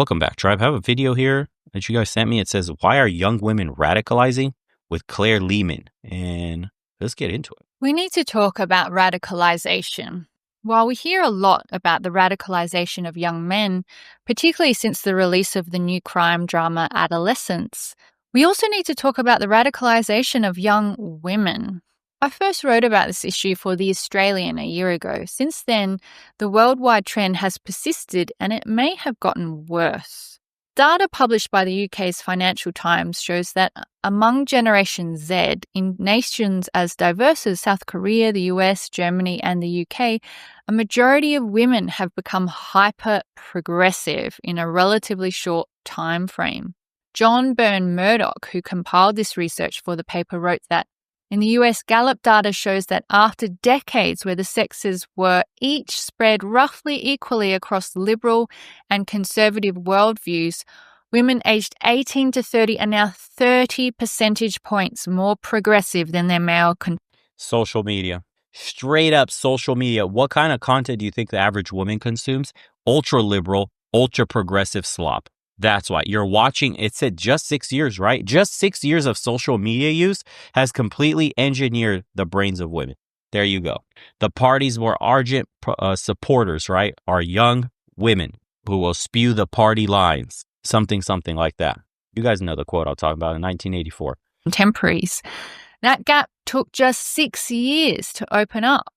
Welcome back, tribe. I have a video here that you guys sent me. It says, "Why are young women radicalizing?" with Claire Lehman. And let's get into it. We need to talk about radicalisation. While we hear a lot about the radicalisation of young men, particularly since the release of the new crime drama Adolescence, we also need to talk about the radicalisation of young women. I first wrote about this issue for The Australian a year ago. Since then, the worldwide trend has persisted and it may have gotten worse. Data published by the UK's Financial Times shows that among Generation Z, in nations as diverse as South Korea, the US, Germany, and the UK, a majority of women have become hyper-progressive in a relatively short time frame. John Byrne Murdoch, who compiled this research for the paper, wrote that in the US, Gallup data shows that after decades where the sexes were each spread roughly equally across liberal and conservative worldviews, women aged 18 to 30 are now 30 percentage points more progressive than their male Social media. Straight up social media. What kind of content do you think the average woman consumes? Ultra liberal, ultra progressive slop. That's why you're watching. It said just 6 years, right? Just 6 years of social media use has completely engineered the brains of women. There you go. The party's more ardent supporters, right, are young women who will spew the party lines. Something like that. You guys know the quote I'll talk about in 1984. Contemporaries. That gap took just 6 years to open up.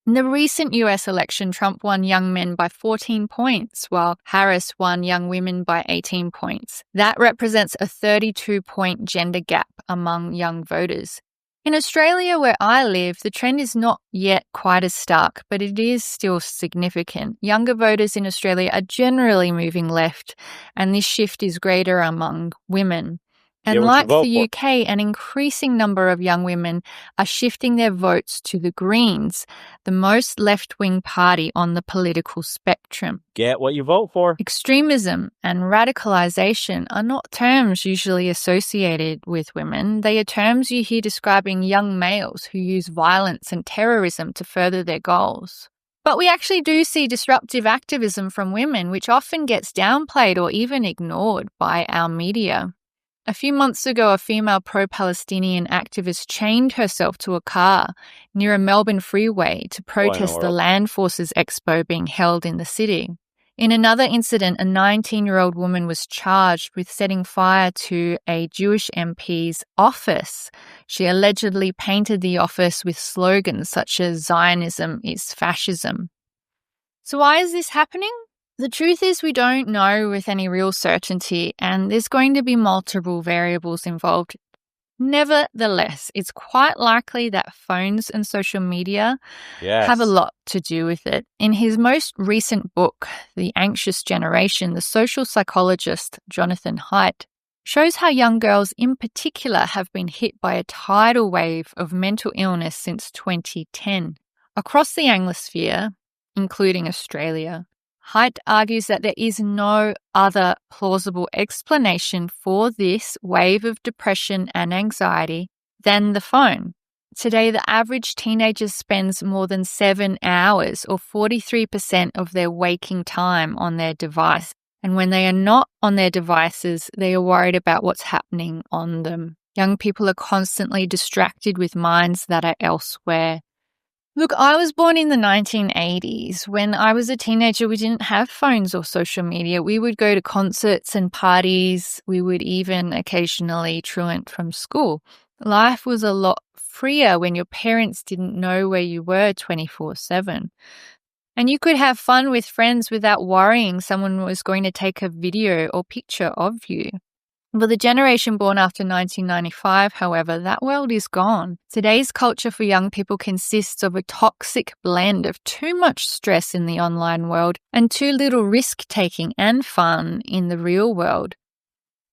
In the recent US election, Trump won young men by 14 points, while Harris won young women by 18 points. That represents a 32-point gender gap among young voters. In Australia, where I live, the trend is not yet quite as stark, but it is still significant. Younger voters in Australia are generally moving left, and this shift is greater among women. And like the UK, an increasing number of young women are shifting their votes to the Greens, the most left-wing party on the political spectrum. Get what you vote for. Extremism and radicalisation are not terms usually associated with women. They are terms you hear describing young males who use violence and terrorism to further their goals. But we actually do see disruptive activism from women, which often gets downplayed or even ignored by our media. A few months ago, a female pro-Palestinian activist chained herself to a car near a Melbourne freeway to protest the Land Forces Expo being held in the city. In another incident, a 19-year-old woman was charged with setting fire to a Jewish MP's office. She allegedly painted the office with slogans such as "Zionism is fascism." So why is this happening? The truth is we don't know with any real certainty, and there's going to be multiple variables involved. Nevertheless, it's quite likely that phones and social media have a lot to do with it. In his most recent book, The Anxious Generation, the social psychologist Jonathan Haidt shows how young girls in particular have been hit by a tidal wave of mental illness since 2010. Across the Anglosphere, including Australia, Haidt argues that there is no other plausible explanation for this wave of depression and anxiety than the phone. Today, the average teenager spends more than 7 hours or 43% of their waking time on their device. And when they are not on their devices, they are worried about what's happening on them. Young people are constantly distracted with minds that are elsewhere. Look, I was born in the 1980s. When I was a teenager, we didn't have phones or social media. We would go to concerts and parties. We would even occasionally truant from school. Life was a lot freer when your parents didn't know where you were 24/7. And you could have fun with friends without worrying someone was going to take a video or picture of you. For the generation born after 1995, however, that world is gone. Today's culture for young people consists of a toxic blend of too much stress in the online world and too little risk-taking and fun in the real world.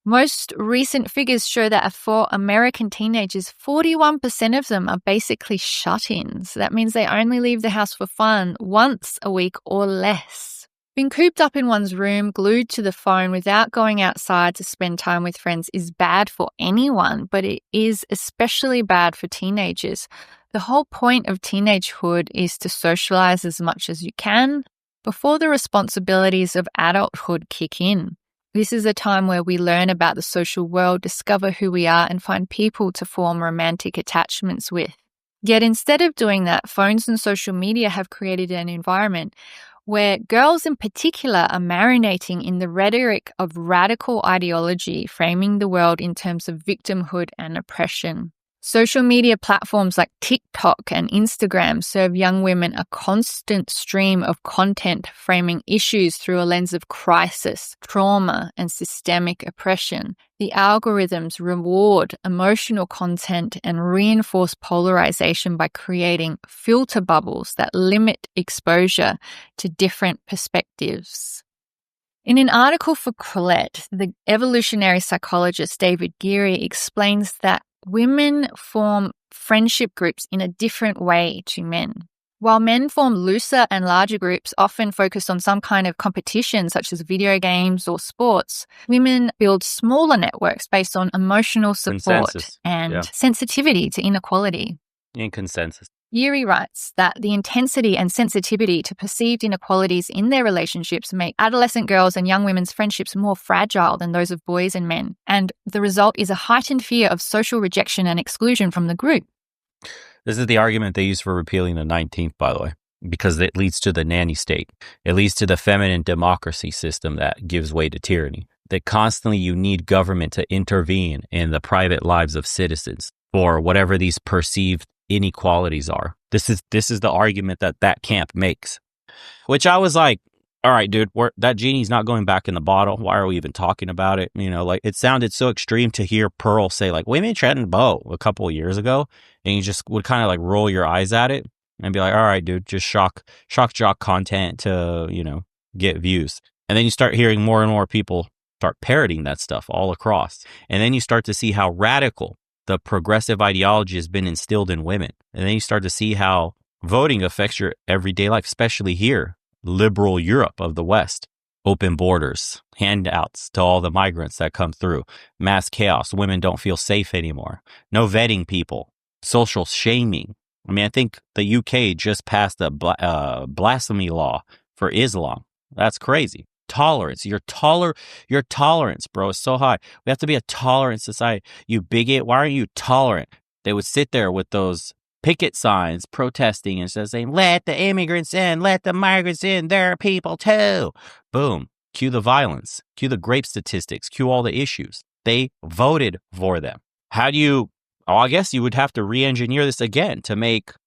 Most recent figures show that for American teenagers, 41% of them are basically shut-ins. That means they only leave the house for fun once a week or less. Being cooped up in one's room, glued to the phone without going outside to spend time with friends is bad for anyone, but it is especially bad for teenagers. The whole point of teenagehood is to socialize as much as you can, before the responsibilities of adulthood kick in. This is a time where we learn about the social world, discover who we are, and find people to form romantic attachments with. Yet instead of doing that, phones and social media have created an environment where girls in particular are marinating in the rhetoric of radical ideology, framing the world in terms of victimhood and oppression. Social media platforms like TikTok and Instagram serve young women a constant stream of content framing issues through a lens of crisis, trauma, and systemic oppression. The algorithms reward emotional content and reinforce polarization by creating filter bubbles that limit exposure to different perspectives. In an article for Quillette, the evolutionary psychologist David Geary explains that women form friendship groups in a different way to men. While men form looser and larger groups, often focused on some kind of competition, such as video games or sports, women build smaller networks based on emotional support and sensitivity to inequality. In consensus. Geary writes that the intensity and sensitivity to perceived inequalities in their relationships make adolescent girls and young women's friendships more fragile than those of boys and men, and the result is a heightened fear of social rejection and exclusion from the group. This is the argument they use for repealing the 19th, by the way, because it leads to the nanny state. It leads to the feminine democracy system that gives way to tyranny. That constantly you need government to intervene in the private lives of citizens for whatever these perceived inequalities are. This is the argument that camp makes, which I was like, all right, dude, that genie's not going back in the bottle. Why are we even talking about it? You know, like it sounded so extreme to hear Pearl say like women threatened Bo a couple of years ago, and you just would kind of like roll your eyes at it and be like, all right, dude, just shock jock content to, you know, get views. And then you start hearing more and more people start parroting that stuff all across. And then you start to see how radical the progressive ideology has been instilled in women. And then you start to see how voting affects your everyday life, especially here, liberal Europe of the West. Open borders, handouts to all the migrants that come through, mass chaos, women don't feel safe anymore, no vetting people, social shaming. I mean, I think the UK just passed a blasphemy law for Islam. That's crazy. Tolerance. Your tolerance, bro, is so high. We have to be a tolerant society. You bigot, why aren't you tolerant? They would sit there with those picket signs protesting and saying, let the immigrants in, let the migrants in, they're people too. Boom. Cue the violence, cue the grape statistics, cue all the issues. They voted for them. How do you, I guess you would have to re-engineer this again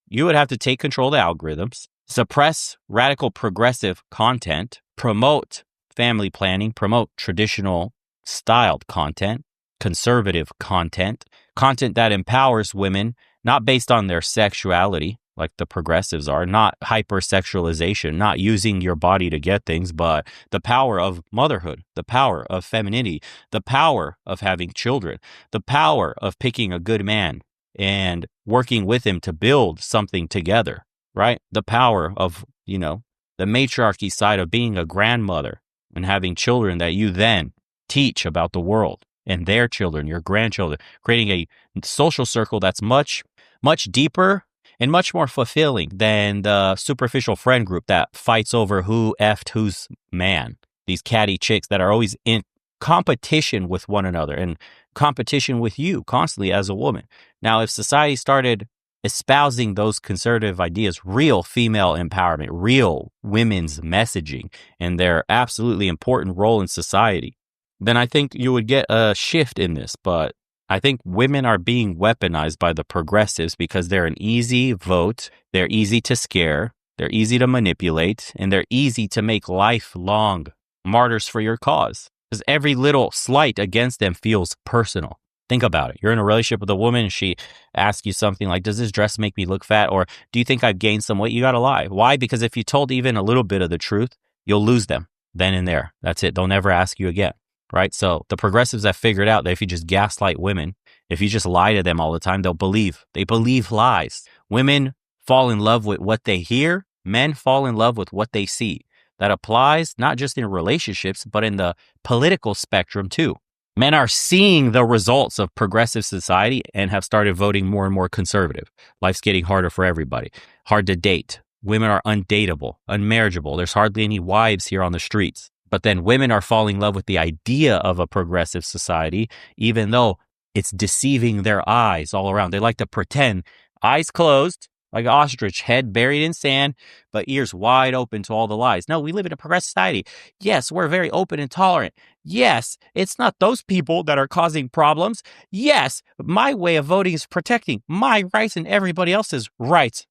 you would have to take control of the algorithms, suppress radical progressive content, promote family planning, promote traditional styled content, conservative content that empowers women, not based on their sexuality, like the progressives are, not hypersexualization, not using your body to get things, but the power of motherhood, the power of femininity, the power of having children, the power of picking a good man and working with him to build something together, right? The power of, you know, the matriarchy side of being a grandmother and having children that you then teach about the world and their children, your grandchildren, creating a social circle that's much, much deeper and much more fulfilling than the superficial friend group that fights over who effed whose man. These catty chicks that are always in competition with one another and competition with you constantly as a woman. Now, if society started espousing those conservative ideas, real female empowerment, real women's messaging, and their absolutely important role in society, then I think you would get a shift in this. But I think women are being weaponized by the progressives because they're an easy vote, they're easy to scare, they're easy to manipulate, and they're easy to make lifelong martyrs for your cause. Because every little slight against them feels personal. Think about it. You're in a relationship with a woman and she asks you something like, does this dress make me look fat? Or do you think I've gained some weight? You got to lie. Why? Because if you told even a little bit of the truth, you'll lose them then and there. That's it. They'll never ask you again. Right? So the progressives have figured out that if you just gaslight women, if you just lie to them all the time, they'll believe. They believe lies. Women fall in love with what they hear. Men fall in love with what they see. That applies not just in relationships, but in the political spectrum too. Men are seeing the results of progressive society and have started voting more and more conservative. Life's getting harder for everybody. Hard to date. Women are undateable, unmarriageable. There's hardly any wives here on the streets. But then women are falling in love with the idea of a progressive society, even though it's deceiving their eyes all around. They like to pretend, eyes closed, like an ostrich, head buried in sand, but ears wide open to all the lies. No, we live in a progressive society. Yes, we're very open and tolerant. Yes, it's not those people that are causing problems. Yes, my way of voting is protecting my rights and everybody else's rights.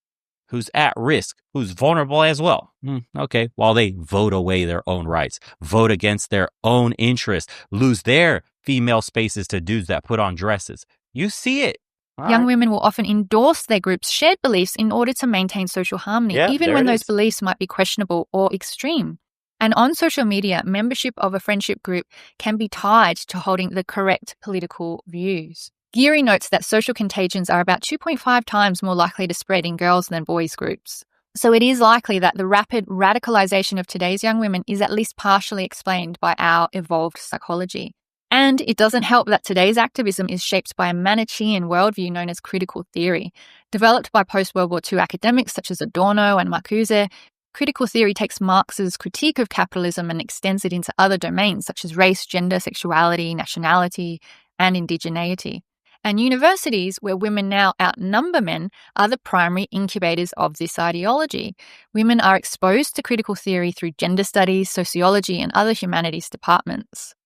Who's at risk, who's vulnerable as well. Okay, while they vote away their own rights, vote against their own interests, lose their female spaces to dudes that put on dresses. You see it. Young women will often endorse their group's shared beliefs in order to maintain social harmony, even when those beliefs might be questionable or extreme. And on social media, membership of a friendship group can be tied to holding the correct political views. Geary notes that social contagions are about 2.5 times more likely to spread in girls than boys groups. So it is likely that the rapid radicalization of today's young women is at least partially explained by our evolved psychology. And it doesn't help that today's activism is shaped by a Manichean worldview known as critical theory. Developed by post-World War II academics such as Adorno and Marcuse, critical theory takes Marx's critique of capitalism and extends it into other domains such as race, gender, sexuality, nationality, and indigeneity. And universities, where women now outnumber men, are the primary incubators of this ideology. Women are exposed to critical theory through gender studies, sociology, and other humanities departments.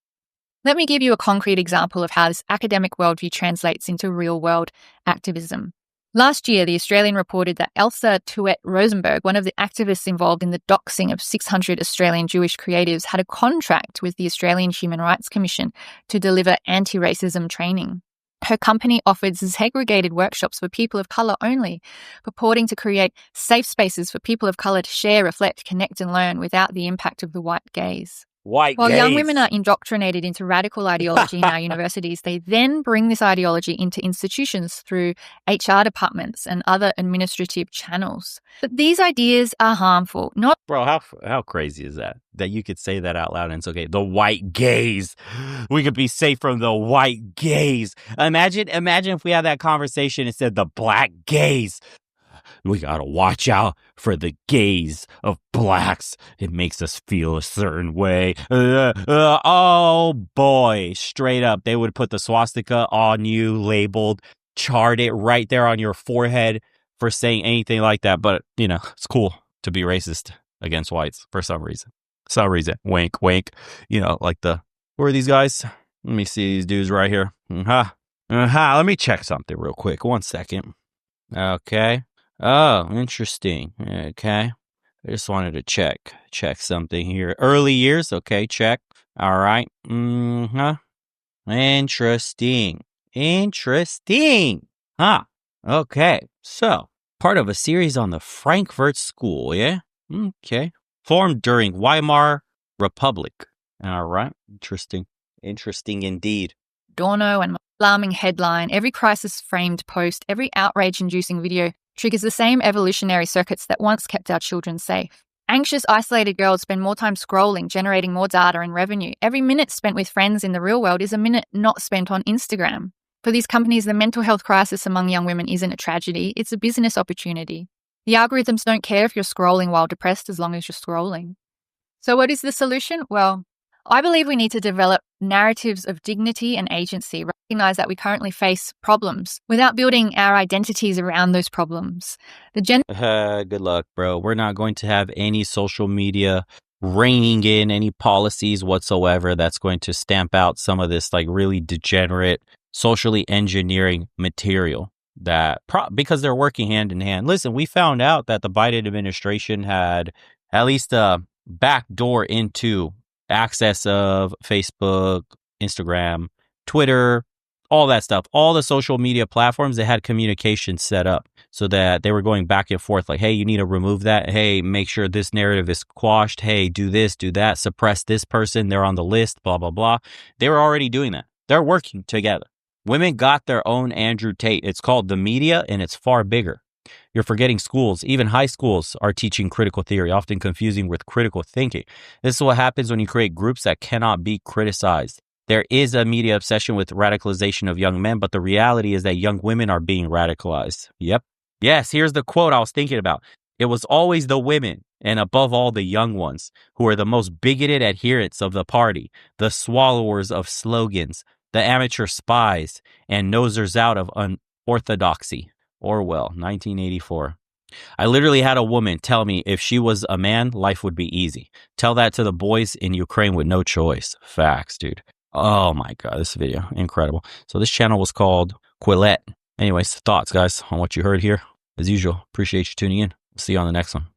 Let me give you a concrete example of how this academic worldview translates into real-world activism. Last year, The Australian reported that Elsa Tuet-Rosenberg, one of the activists involved in the doxing of 600 Australian Jewish creatives, had a contract with the Australian Human Rights Commission to deliver anti-racism training. Her company offers segregated workshops for people of colour only, purporting to create safe spaces for people of colour to share, reflect, connect and learn without the impact of the white gaze. While young women are indoctrinated into radical ideology in our universities, they then bring this ideology into institutions through HR departments and other administrative channels. But these ideas are harmful, not... Bro, how crazy is that? That you could say that out loud and it's okay. The white gaze. We could be safe from the white gaze. Imagine if we had that conversation and said the black gaze. We gotta watch out for the gaze of blacks. It makes us feel a certain way. Oh boy, straight up. They would put the swastika on you, labeled, chart it right there on your forehead for saying anything like that. But, you know, it's cool to be racist against whites for some reason. Wink, wink. You know, like who are these guys? Let me see these dudes right here. Let me check something real quick. 1 second. Okay. Oh, interesting. Okay. I just wanted to check something here. Early years. Okay, check. All right. Interesting. Huh. Okay. So, part of a series on the Frankfurt School, yeah? Okay. Formed during Weimar Republic. All right. Interesting indeed. Adorno and alarming headline, every crisis-framed post, every outrage-inducing video triggers the same evolutionary circuits that once kept our children safe. Anxious, isolated girls spend more time scrolling, generating more data and revenue. Every minute spent with friends in the real world is a minute not spent on Instagram. For these companies, the mental health crisis among young women isn't a tragedy, it's a business opportunity. The algorithms don't care if you're scrolling while depressed as long as you're scrolling. So what is the solution? Well, I believe we need to develop narratives of dignity and agency, recognize that we currently face problems without building our identities around those problems. Good luck, bro. We're not going to have any social media reining in any policies whatsoever that's going to stamp out some of this like really degenerate, socially engineering material because they're working hand in hand. Listen, we found out that the Biden administration had at least a backdoor into access of Facebook, Instagram, Twitter, all that stuff, all the social media platforms that had communication set up so that they were going back and forth like, hey, you need to remove that. Hey, make sure this narrative is quashed. Hey, do this, do that, suppress this person. They're on the list, blah, blah, blah. They were already doing that. They're working together. Women got their own Andrew Tate. It's called the media and it's far bigger. You're forgetting schools, even high schools are teaching critical theory, often confusing with critical thinking. This is what happens when you create groups that cannot be criticized. There is a media obsession with radicalization of young men, but the reality is that young women are being radicalized. Yep. Yes, here's the quote I was thinking about. It was always the women, and above all the young ones, who are the most bigoted adherents of the party, the swallowers of slogans, the amateur spies, and nosers out of unorthodoxy. Orwell, 1984. I literally had a woman tell me if she was a man, life would be easy. Tell that to the boys in Ukraine with no choice. Facts, dude. Oh my God, this video, incredible. So this channel was called Quillette. Anyways, thoughts, guys, on what you heard here? As usual, appreciate you tuning in. See you on the next one.